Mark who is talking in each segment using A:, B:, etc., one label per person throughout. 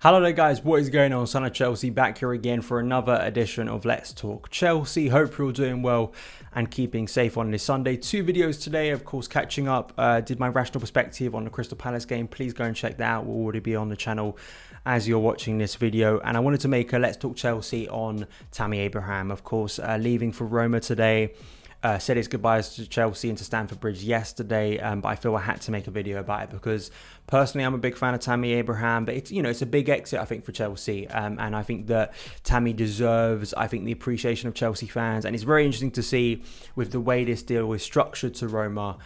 A: Hello there guys, what is going on? Son of Chelsea back here again for another edition of Let's Talk Chelsea. Hope you're all doing well and keeping safe on this Sunday. 2 videos today, of course, catching up. Did my rational perspective on the Crystal Palace game. Please go and check that out. We'll already be on the channel as you're watching this video. And I wanted to make a Let's Talk Chelsea on Tammy Abraham, of course, leaving for Roma today. Said his goodbyes to Chelsea and to Stamford Bridge yesterday, but I feel I had to make a video about it because personally I'm a big fan of Tammy Abraham, but it's a big exit I think for Chelsea, and I think that Tammy deserves the appreciation of Chelsea fans, and it's very interesting to see with the way this deal is structured to Roma.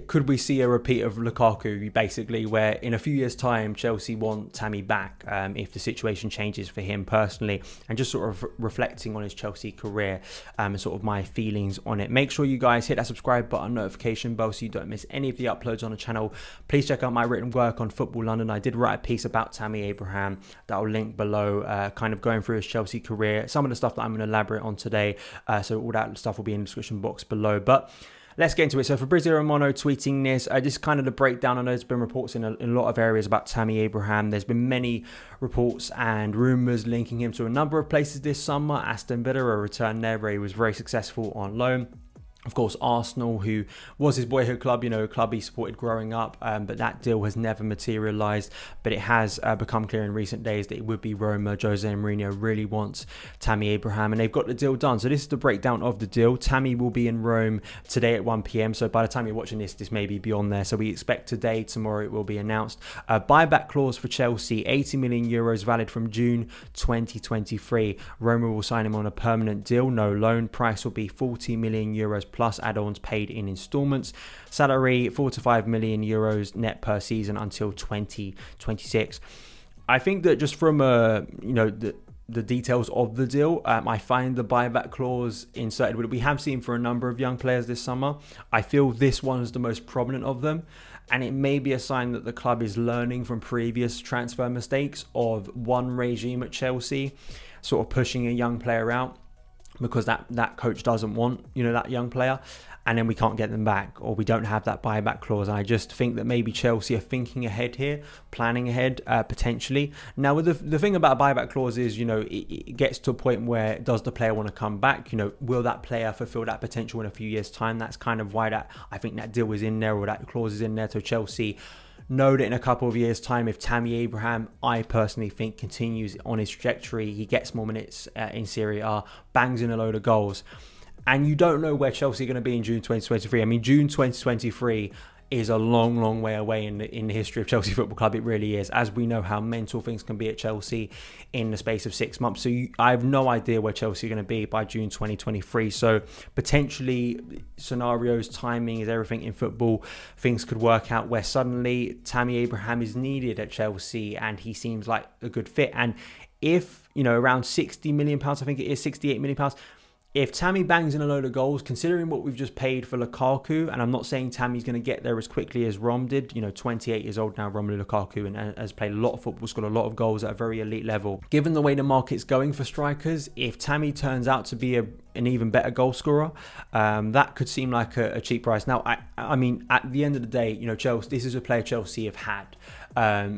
A: Could we see a repeat of Lukaku, basically, where in a few years' time, Chelsea want Tammy back if the situation changes for him personally, and just sort of reflecting on his Chelsea career and sort of my feelings on it. Make sure you guys hit that subscribe button, notification bell, so you don't miss any of the uploads on the channel. Please check out my written work on Football London. I did write a piece about Tammy Abraham that I'll link below, kind of going through his Chelsea career, some of the stuff that I'm going to elaborate on today. So all that stuff will be in the description box below. But let's get into it. So Fabrizio Romano tweeting this, just kind of the breakdown. I know there's been reports in a lot of areas about Tammy Abraham. There's been many reports and rumours linking him to a number of places this summer. Aston Villa, a return there where he was very successful on loan. Of course, Arsenal, who was his boyhood club, a club he supported growing up, but that deal has never materialised. But it has become clear in recent days that it would be Roma. Jose Mourinho really wants Tammy Abraham, and they've got the deal done. So this is the breakdown of the deal. Tammy will be in Rome today at 1 p.m. So by the time you're watching this may be beyond there. So we expect today, tomorrow it will be announced. Buyback clause for Chelsea, 80 million euros valid from June 2023. Roma will sign him on a permanent deal, no loan. Price will be 40 million euros plus add-ons paid in installments. Salary 4 to 5 million euros net per season until 2026. I think that just from the details of the deal, I find the buyback clause inserted, which we have seen for a number of young players this summer. I feel this one is the most prominent of them, and it may be a sign that the club is learning from previous transfer mistakes of one regime at Chelsea, sort of pushing a young player out because that coach doesn't want that young player, and then we can't get them back, or we don't have that buyback clause. And I just think that maybe Chelsea are thinking ahead here, planning ahead potentially. Now, with the thing about a buyback clause is, it gets to a point where does the player want to come back? Will that player fulfill that potential in a few years' time? That's kind of why I think that deal is in there, or that clause is in there. So Chelsea know that in a couple of years' time, if Tammy Abraham, I personally think, continues on his trajectory, he gets more minutes in Serie A, bangs in a load of goals, and you don't know where Chelsea are going to be in June 2023. I mean, June 2023 is a long, long way away in the history of Chelsea Football Club. It really is, as we know how mental things can be at Chelsea in the space of 6 months. So I have no idea where Chelsea are going to be by June 2023. So potentially scenarios, timing is everything in football. Things could work out where suddenly Tammy Abraham is needed at Chelsea and he seems like a good fit. And if, around £60 million, I think it is £68 million, if Tammy bangs in a load of goals, considering what we've just paid for Lukaku, and I'm not saying Tammy's going to get there as quickly as Rom did, 28 years old now, Romelu Lukaku, and has played a lot of football, scored a lot of goals at a very elite level. Given the way the market's going for strikers, if Tammy turns out to be an even better goal scorer, that could seem like a cheap price. Now, I mean, at the end of the day, Chelsea, this is a player Chelsea have had.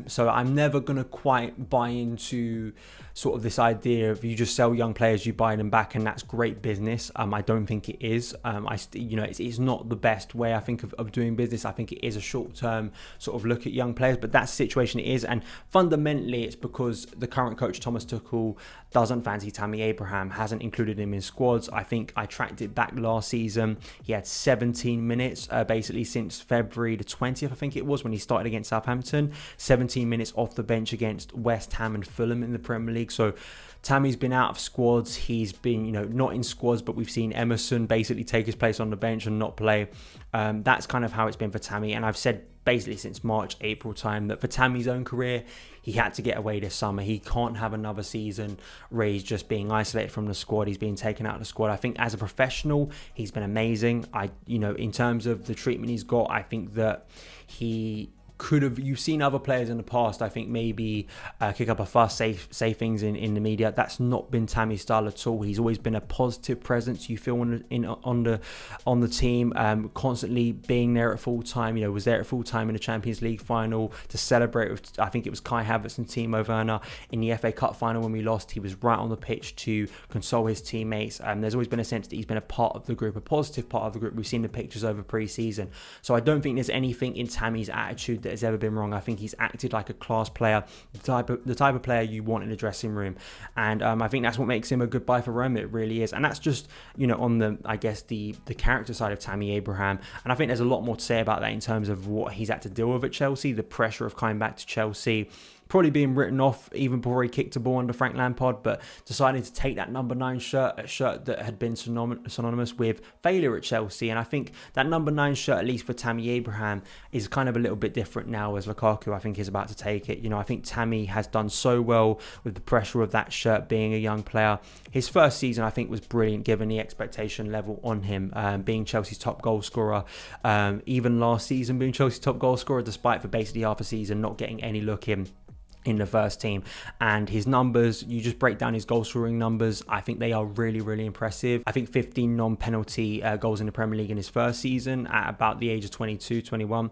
A: So I'm never going to quite buy into sort of this idea of you just sell young players, you buy them back, and that's great business. I don't think it is. It's not the best way, I think, of doing business. I think it is a short-term sort of look at young players, but that's the situation it is. And fundamentally, it's because the current coach, Thomas Tuchel, doesn't fancy Tammy Abraham, hasn't included him in squads. I think I tracked it back last season. He had 17 minutes basically since February the 20th, I think it was, when he started against Southampton. 17 minutes off the bench against West Ham and Fulham in the Premier League. So Tammy's been out of squads. He's been, not in squads, but we've seen Emerson basically take his place on the bench and not play. That's kind of how it's been for Tammy. And I've said basically since March, April time that for Tammy's own career, he had to get away this summer. He can't have another season where he's just being isolated from the squad. He's being taken out of the squad. I think as a professional, he's been amazing. In terms of the treatment he's got, I think that he you've seen other players in the past, I think, maybe kick up a fuss, say things in the media. That's not been Tammy's style at all. He's always been a positive presence, you feel, on the team, constantly being there at full time. You know, was there at full time in the Champions League final to celebrate with, I think it was Kai Havertz and Timo Werner in the FA Cup final when we lost. He was right on the pitch to console his teammates. There's always been a sense that he's been a part of the group, a positive part of the group. We've seen the pictures over pre-season. So I don't think there's anything in Tammy's attitude that has ever been wrong. I think he's acted like a class player, the type of player you want in the dressing room, and I think that's what makes him a good buy for Roma. It really is. And that's just, you know, on the, I guess, the character side of Tammy Abraham. And I think there's a lot more to say about that in terms of what he's had to deal with at Chelsea, the pressure of coming back to Chelsea, probably being written off even before he kicked a ball under Frank Lampard, but deciding to take that number 9 shirt, a shirt that had been synonymous with failure at Chelsea. And I think that number 9 shirt, at least for Tammy Abraham, is kind of a little bit different now, as Lukaku, I think, is about to take it. You know, I think Tammy has done so well with the pressure of that shirt, being a young player. His first season, I think, was brilliant given the expectation level on him, being Chelsea's top goal scorer. Even last season, being Chelsea's top goal scorer, despite for basically half a season not getting any look in the first team. And his numbers, you just break down his goal scoring numbers, I think they are really, really impressive. I think 15 non-penalty goals in the Premier League in his first season at about the age of 22, 21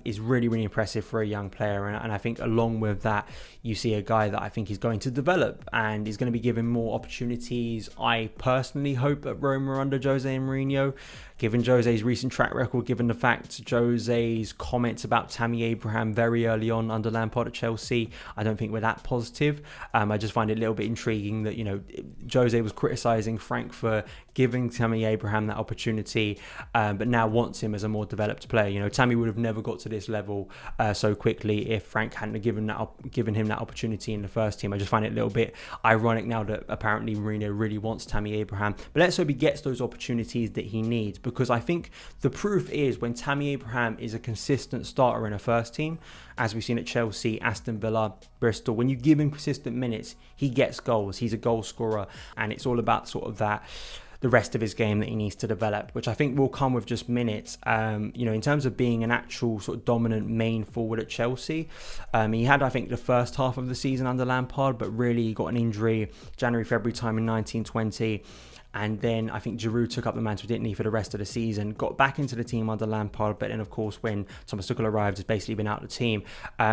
A: is really, really impressive for a young player. And I think along with that, you see a guy that I think is going to develop and is going to be given more opportunities. I personally hope at Roma under Jose and Mourinho, given Jose's recent track record, given the fact Jose's comments about Tammy Abraham very early on under Lampard at Chelsea, I don't think we're that positive. I just find it a little bit intriguing that, you know, Jose was criticising Frank for giving Tammy Abraham that opportunity, but now wants him as a more developed player. You know, Tammy would have never got to this level so quickly if Frank hadn't given him that opportunity in the first team. I just find it a little bit ironic now that apparently Mourinho really wants Tammy Abraham. But let's hope he gets those opportunities that he needs, because I think the proof is when Tammy Abraham is a consistent starter in a first team, as we've seen at Chelsea, Aston Villa, Bristol, when you give him consistent minutes, he gets goals. He's a goal scorer, and it's all about sort of that, the rest of his game that he needs to develop, which I think will come with just minutes. You know, in terms of being an actual sort of dominant main forward at Chelsea, he had, I think, the first half of the season under Lampard, but really he got an injury January, February time in 1920. And then I think Giroud took up the mantle, didn't he, for the rest of the season. Got back into the team under Lampard, but then, of course, when Thomas Tuchel arrived, has basically been out of the team.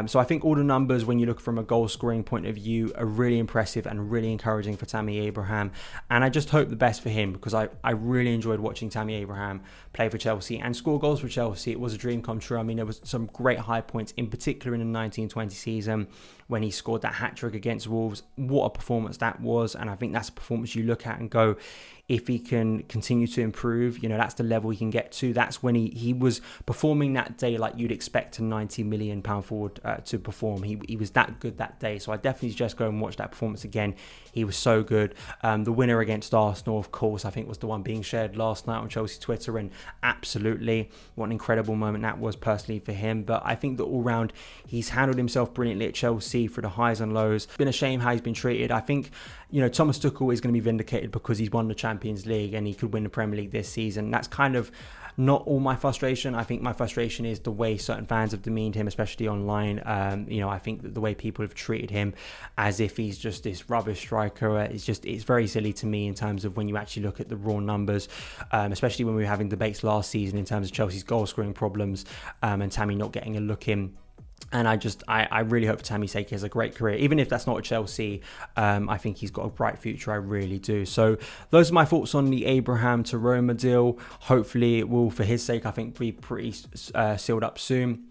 A: So I think all the numbers, when you look from a goal-scoring point of view, are really impressive and really encouraging for Tammy Abraham. And I just hope the best for him, because I really enjoyed watching Tammy Abraham play for Chelsea and score goals for Chelsea. It was a dream come true. I mean, there was some great high points, in particular in the 1920 season, when he scored that hat-trick against Wolves. What a performance that was. And I think that's a performance you look at and go, if he can continue to improve, you know, that's the level he can get to. That's when he was performing that day like you'd expect a £90 million forward to perform. He was that good that day. So I definitely suggest go and watch that performance again. He was so good. The winner against Arsenal, of course, I think was the one being shared last night on Chelsea Twitter. And absolutely, what an incredible moment that was personally for him. But I think that all round, he's handled himself brilliantly at Chelsea through the highs and lows. It's been a shame how he's been treated. I think, you know, Thomas Tuchel is going to be vindicated because he's won the Champions League and he could win the Premier League this season. That's kind of not all my frustration. I think my frustration is the way certain fans have demeaned him, especially online. You know, I think that the way people have treated him as if he's just this rubbish striker, it's very silly to me in terms of when you actually look at the raw numbers, especially when we were having debates last season in terms of Chelsea's goal scoring problems and Tammy not getting a look in. And I really hope for Tammy's sake he has a great career. Even if that's not at Chelsea, I think he's got a bright future. I really do. So those are my thoughts on the Abraham to Roma deal. Hopefully it will, for his sake, I think, be pretty sealed up soon.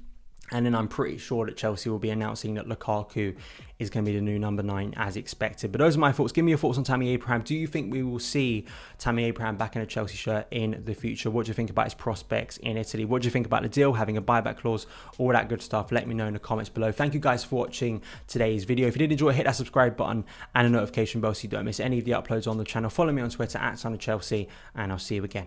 A: And then I'm pretty sure that Chelsea will be announcing that Lukaku is going to be the new number 9 as expected. But those are my thoughts. Give me your thoughts on Tammy Abraham. Do you think we will see Tammy Abraham back in a Chelsea shirt in the future? What do you think about his prospects in Italy? What do you think about the deal, having a buyback clause, all that good stuff? Let me know in the comments below. Thank you guys for watching today's video. If you did enjoy it, hit that subscribe button and a notification bell so you don't miss any of the uploads on the channel. Follow me on Twitter at SonOfChelsea, and I'll see you again.